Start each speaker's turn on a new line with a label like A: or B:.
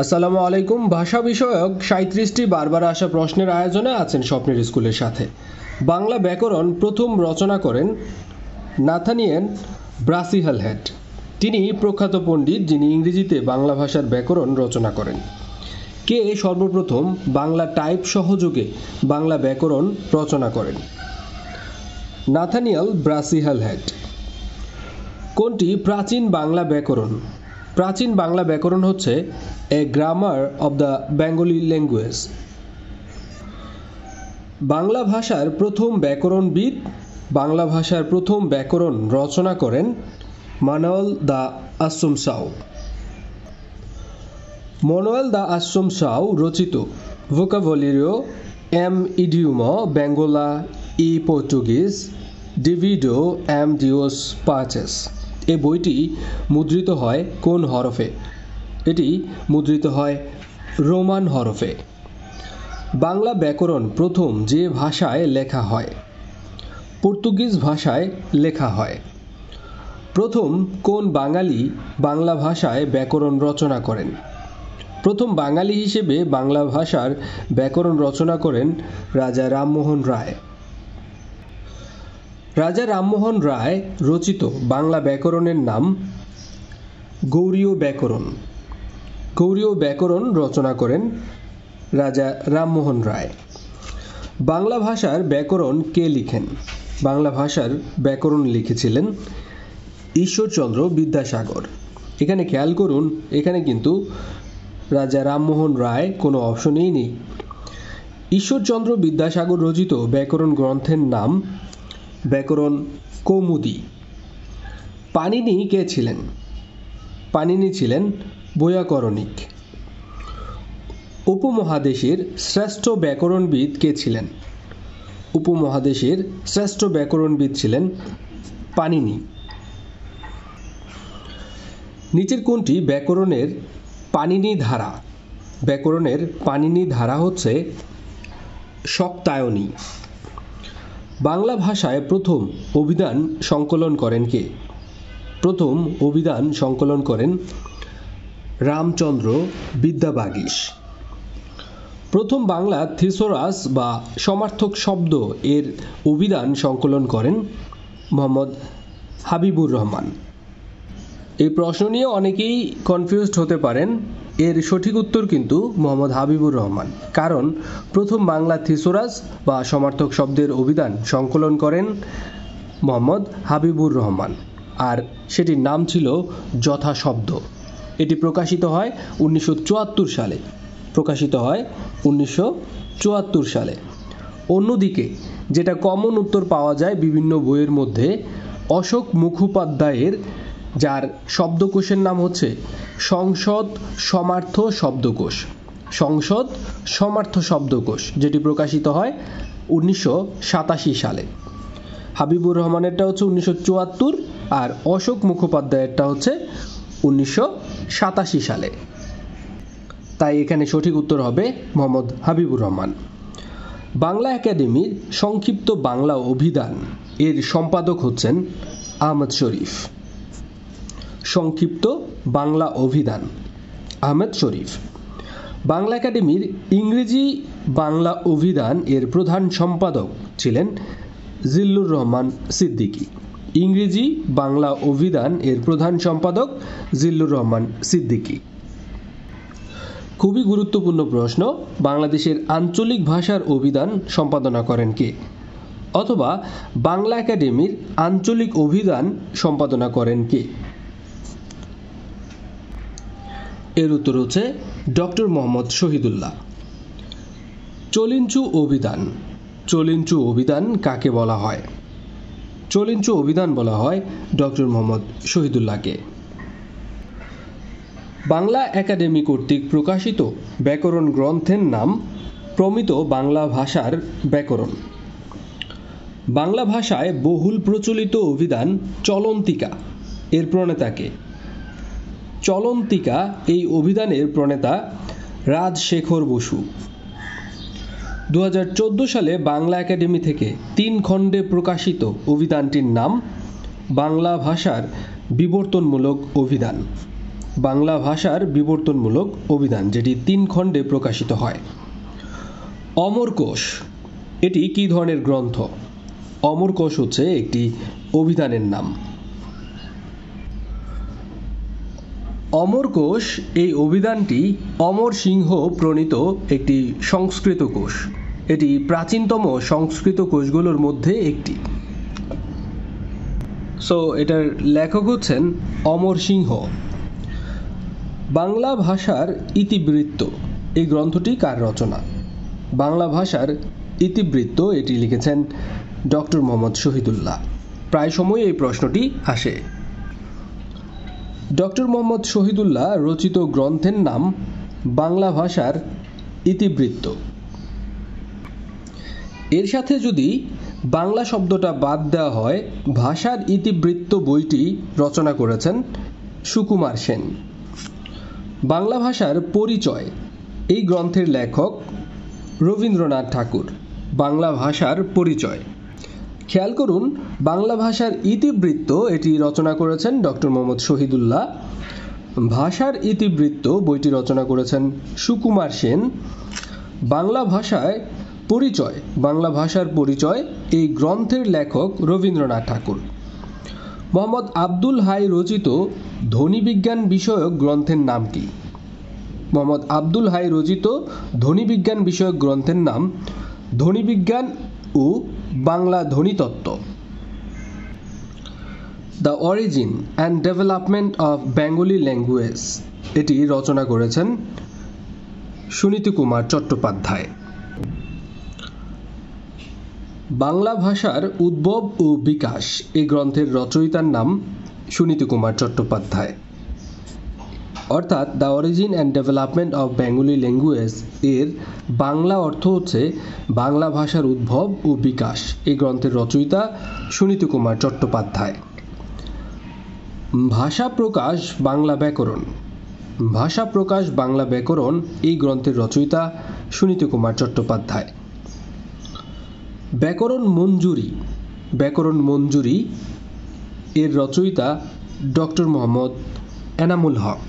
A: আসসালামু আলাইকুম। ভাষা বিষয়ক ৩৭টি বারবার আসা প্রশ্নের আয়োজনে আছেন স্বপ্নের স্কুলের সাথে। বাংলা ব্যাকরণ প্রথম রচনা করেন নাথানিয়েল ব্রাসিহালহেড। তিনি প্রখ্যাত পণ্ডিত যিনি ইংরেজিতে বাংলা ভাষার ব্যাকরণ রচনা করেন। কে সর্বপ্রথম বাংলা টাইপ সহযোগে বাংলা ব্যাকরণ রচনা করেন? Nathaniel Brassey Halhed. কোনটি প্রাচীন বাংলা ব্যাকরণ? প্রাচীন বাংলা ব্যাকরণ হচ্ছে a grammar of the Bengali language. Bangla ভাষার প্রথম ব্যাকরণবিদ, বাংলা ভাষার প্রথম ব্যাকরণ রচনা করেন মানুয়েল দা আসুমসাও। মানুয়েল দা আসুমসাও রচিত ভোকাবুলারিও এম ইডিউমো বেঙ্গলা ই পর্তুগিজ ডিভিডো এম ডিওস পাচেস। এই বইটি মুদ্রিত হয় কোন হরফে? এটি মুদ্রিত হয় রোমান হরফে। বাংলা ব্যাকরণ প্রথম যে ভাষায় লেখা হয়? পর্তুগিজ ভাষায় লেখা হয়। প্রথম কোন বাঙালি বাংলা ভাষায় ব্যাকরণ রচনা করেন? প্রথম বাঙালি হিসেবে বাংলা ভাষার ব্যাকরণ রচনা করেন রাজা রামমোহন রায়। রাজা রামমোহন রায় রচিত বাংলা ব্যাকরণের নাম গৌড়ীয় ব্যাকরণ। গৌড়ীয় ব্যাকরণ রচনা করেন রাজা রামমোহন রায়। বাংলা ভাষার ব্যাকরণ কে লিখেন? বাংলা ভাষার ব্যাকরণ লিখেছিলেন ঈশ্বরচন্দ্র বিদ্যাসাগর। এখানে খেয়াল করুন, এখানে কিন্তু রাজা রামমোহন রায় কোনো অপশনেই নেই। ঈশ্বরচন্দ্র বিদ্যাসাগর রচিত ব্যাকরণ গ্রন্থের নাম ব্যাকরণ কৌমুদী। পাণিনি কে ছিলেন? পাণিনি ছিলেন বৈয়াকরণিক। উপমহাদেশের শ্রেষ্ঠ ব্যাকরণবিদ কে ছিলেন? উপমহাদেশের শ্রেষ্ঠ ব্যাকরণবিদ ছিলেন পাণিনি। নিচের কোনটি ব্যাকরণের পাণিনি ধারা? ব্যাকরণের পাণিনি ধারা হচ্ছে শক্তায়নী। বাংলা ভাষায় প্রথম অভিধান সংকলন করেন কে? প্রথম অভিধান সংকলন করেন রামচন্দ্র বিদ্যাবাগীশ। প্রথম বাংলা থিসোরাস বা সমার্থক শব্দ এর অভিধান সংকলন করেন মোহাম্মদ হাবিবুর রহমান। এই প্রশ্ন নিয়ে অনেকেই কনফিউজড হতে পারেন। এর সঠিক উত্তর কিন্তু মোহাম্মদ হাবিবুর রহমান, কারণ প্রথম বাংলা থিসোরাস বা সমার্থক শব্দের অভিধান সংকলন করেন মোহাম্মদ হাবিবুর রহমান, আর সেটির নাম ছিল যথাশব্দ। এটি প্রকাশিত হয় 1974 সালে। প্রকাশিত হয় 1974 সালে। অন্যদিকে যেটা কমন উত্তর পাওয়া যায় বিভিন্ন বইয়ের মধ্যে, অশোক মুখোপাধ্যায়ের, যার শব্দকোষের নাম হচ্ছে সংসদ সমার্থ শব্দকোষ, সংসদ সমার্থ শব্দকোষ, যেটি প্রকাশিত হয় 1987 সালে। হাবিবুর রহমানেরটা হচ্ছে 1974 আর অশোক মুখোপাধ্যায়েরটা হচ্ছে 1987 সালে। তাই এখানে সঠিক উত্তর হবে মোহাম্মদ হাবিবুর রহমান। বাংলা একাডেমির সংক্ষিপ্ত বাংলা অভিধান এর সম্পাদক হচ্ছেন আহমদ শরীফ। সংক্ষিপ্ত বাংলা অভিধান আহমদ শরীফ। বাংলা একাডেমির ইংরেজি বাংলা অভিধান এর প্রধান সম্পাদক ছিলেন জিল্লুর রহমান সিদ্দিকী। ইংরেজি বাংলা অভিধান এর প্রধান সম্পাদক জিল্লুর রহমান সিদ্দিকী। খুবই গুরুত্বপূর্ণ প্রশ্ন, বাংলাদেশের আঞ্চলিক ভাষার অভিধান সম্পাদনা করেন কে? অথবা বাংলা একাডেমির আঞ্চলিক অভিধান সম্পাদনা করেন কে? এর উত্তর হচ্ছে ডক্টর মোহাম্মদ শহীদুল্লাহ। চলিঞ্চু অভিধান। চলিঞ্চু অভিধান কাকে বলা হয়? চলিঞ্চু অভিধান বলা হয় ডক্টর মোহাম্মদ শহীদুল্লাহকে। বাংলা একাডেমি কর্তৃক প্রকাশিত ব্যাকরণ গ্রন্থের নাম প্রমিত বাংলা ভাষার ব্যাকরণ। বাংলা ভাষায় বহুল প্রচলিত অভিধান চলন্তিকা এর প্রণেতাকে? চলন্তিকা এই অভিধানের প্রণেতা রাজশেখর বসু। 2014 সালে বাংলা একাডেমি থেকে 3 খণ্ডে প্রকাশিত অভিধানটির নাম বাংলা ভাষার বিবর্তনমূলক অভিধান। বাংলা ভাষার বিবর্তনমূলক অভিধান, যেটি 3 খণ্ডে প্রকাশিত হয়। অমরকোষ এটি কী ধরনের গ্রন্থ? অমরকোষ হচ্ছে একটি অভিধানের নাম। অমরকোষ এই অভিধানটি অমর সিংহ প্রণীত একটি সংস্কৃত কোষ। এটি প্রাচীনতম সংস্কৃত কোষগুলোর মধ্যে একটি। এটার লেখক হচ্ছেন অমর সিংহ। বাংলা ভাষার ইতিবৃত্ত এই গ্রন্থটি কার রচনা? বাংলা ভাষার ইতিবৃত্ত এটি লিখেছেন ডক্টর মোহাম্মদ শহীদুল্লাহ। প্রায় সময় এই প্রশ্নটি আসে। ডক্টর মোহাম্মদ শহীদুল্লাহ রচিত গ্রন্থের নাম বাংলা ভাষার ইতিবৃত্ত। এর সাথে যদি বাংলা শব্দটা বাদ দেওয়া হয়, ভাষার ইতিবৃত্ত বইটি রচনা করেছেন সুকুমার সেন। বাংলা ভাষার পরিচয় এই গ্রন্থের লেখক রবীন্দ্রনাথ ঠাকুর। বাংলা ভাষার পরিচয়, খেয়াল করুন, বাংলা ভাষার ইতিবৃত্ত এটি রচনা করেছেন ডক্টর মোহাম্মদ শহীদুল্লাহ। ভাষার ইতিবৃত্ত বইটি রচনা করেছেন সুকুমার সেন। বাংলা ভাষায় পরিচয়, বাংলা ভাষার পরিচয় এই গ্রন্থের লেখক রবীন্দ্রনাথ ঠাকুর। মোহাম্মদ আব্দুল হাই রচিত ধ্বনিবিজ্ঞান বিষয়ক গ্রন্থের নাম কি? মোহাম্মদ আব্দুল হাই রচিত ধ্বনিবিজ্ঞান বিষয়ক গ্রন্থের নাম ধ্বনিবিজ্ঞান ও বাংলা ধ্বনিতত্ত্ব। The origin and development of Bengali language এটি রচনা করেছেন সুনীতি কুমার চট্টোপাধ্যায়। বাংলা ভাষার উদ্ভব ও বিকাশ এই গ্রন্থের রচয়িতার নাম সুনীতি কুমার চট্টোপাধ্যায়। অর্থাৎ the origin and development of Bengali language এর বাংলা অর্থ হচ্ছে বাংলা ভাষার উদ্ভব ও বিকাশ। এই গ্রন্থের রচয়িতা সুনীতি কুমার চট্টোপাধ্যায়। ভাষা প্রকাশ বাংলা ব্যাকরণ, ভাষা প্রকাশ বাংলা ব্যাকরণ এই গ্রন্থের রচয়িতা সুনীতি কুমার চট্টোপাধ্যায়। ব্যাকরণ মঞ্জুরি, ব্যাকরণ মঞ্জুরি এর রচয়িতা ডক্টর মোহাম্মদ এনামুল হক।